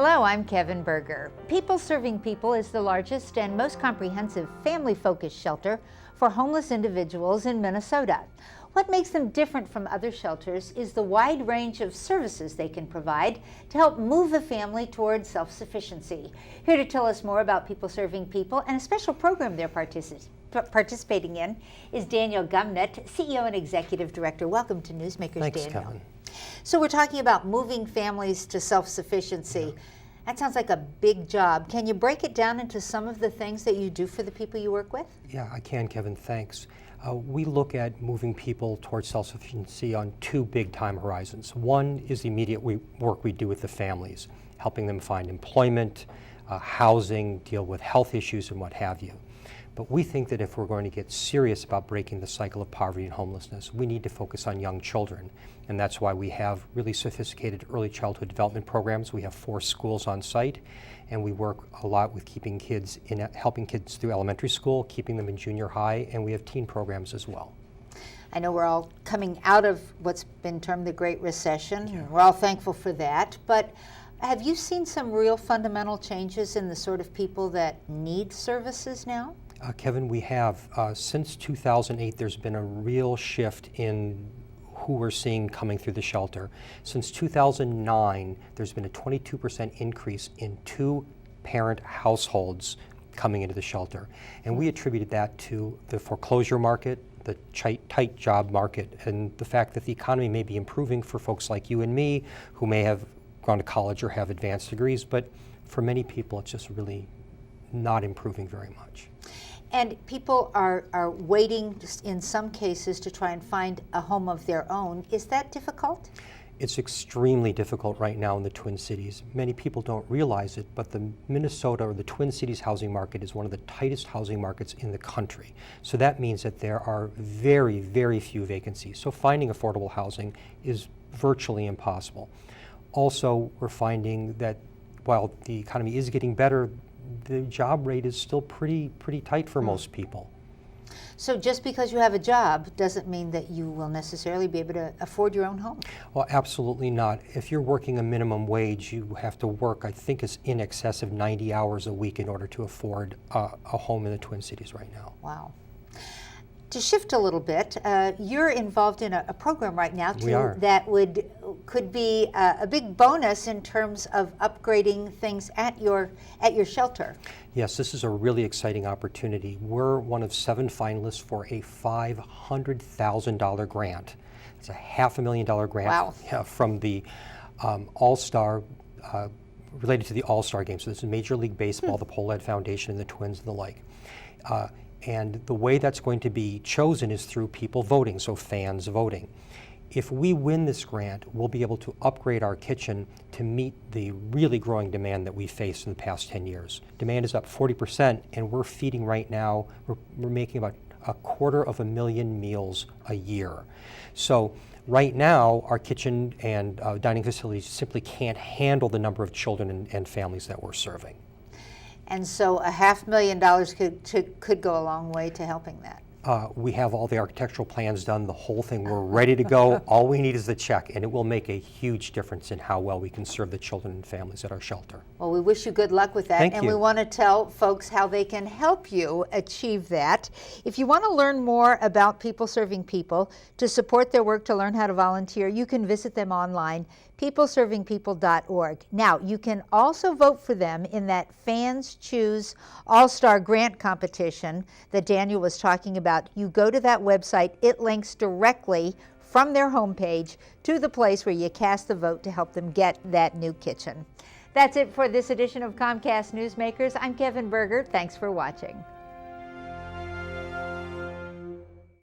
Hello, I'm Kevin Berger. People Serving People is the largest and most comprehensive family-focused shelter for homeless individuals in Minnesota. What makes them different from other shelters is the wide range of services they can provide to help move a family towards self-sufficiency. Here to tell us more about People Serving People and a special program they're participating in is Daniel Gumnett, CEO and Executive Director. Welcome to Newsmakers, Thanks, Daniel. Kevin. So we're talking about moving families to self-sufficiency. That sounds like a big job. Can you break it down into some of the things that you do for the people you work with? Yeah, I can, Kevin, thanks. We look at moving people towards self-sufficiency on two big time horizons. One is the immediate work we do with the families, helping them find employment, housing, deal with health issues and what have you. But we think that if we're going to get serious about breaking the cycle of poverty and homelessness, we need to focus on young children. And that's why we have really sophisticated early childhood development programs. We have 4 schools on site, and we work a lot with helping kids through elementary school, keeping them in junior high, and we have teen programs as well. I know we're all coming out of what's been termed the Great Recession. Yeah. We're all thankful for that. But have you seen some real fundamental changes in the sort of people that need services now? Kevin, we have. Since 2008, there's been a real shift in who we're seeing coming through the shelter. Since 2009, there's been a 22% increase in 2-parent households coming into the shelter. And we attributed that to the foreclosure market, the tight job market, and the fact that the economy may be improving for folks like you and me who may have gone to college or have advanced degrees, but for many people it's just really not improving very much. And people are waiting, just in some cases, to try and find a home of their own. Is that difficult? It's extremely difficult right now in the Twin Cities. Many people don't realize it, but the Minnesota or the Twin Cities housing market is one of the tightest housing markets in the country. So that means that there are very, very few vacancies. So finding affordable housing is virtually impossible. Also, we're finding that while the economy is getting better, the job rate is still pretty tight for most people. So just because you have a job doesn't mean that you will necessarily be able to afford your own home? Well, absolutely not. If you're working a minimum wage, you have to work, I think it's in excess of 90 hours a week in order to afford a home in the Twin Cities right now. Wow. To shift a little bit, you're involved in a program right now that could be a big bonus in terms of upgrading things at your shelter. Yes, this is a really exciting opportunity. We're one of 7 finalists for a $500,000 grant. It's a $500,000 grant. Wow. From the All-Star, related to the All-Star game. So this is Major League Baseball, the Pohlad Foundation, and the Twins and the like. And the way that's going to be chosen is through people voting, so fans voting. If we win this grant, we'll be able to upgrade our kitchen to meet the really growing demand that we faced in the past 10 years. Demand is up 40%, and we're feeding right now, we're making about 250,000 meals a year. So right now, our kitchen and dining facilities simply can't handle the number of children and families that we're serving. And so a $500,000 could go a long way to helping that. We have all the architectural plans done, the whole thing. We're ready to go. All we need is the check, and it will make a huge difference in how well we can serve the children and families at our shelter. Well, we wish you good luck with that. Thank and you. We want to tell folks how they can help you achieve that. If you want to learn more about People Serving People, to support their work, to learn how to volunteer, you can visit them online, PeopleServingPeople.org. Now, you can also vote for them in that Fans Choose All-Star Grant competition that Daniel was talking about. You go to that website, it links directly from their homepage to the place where you cast the vote to help them get that new kitchen. That's it for this edition of Comcast Newsmakers. I'm Kevin Berger. Thanks for watching.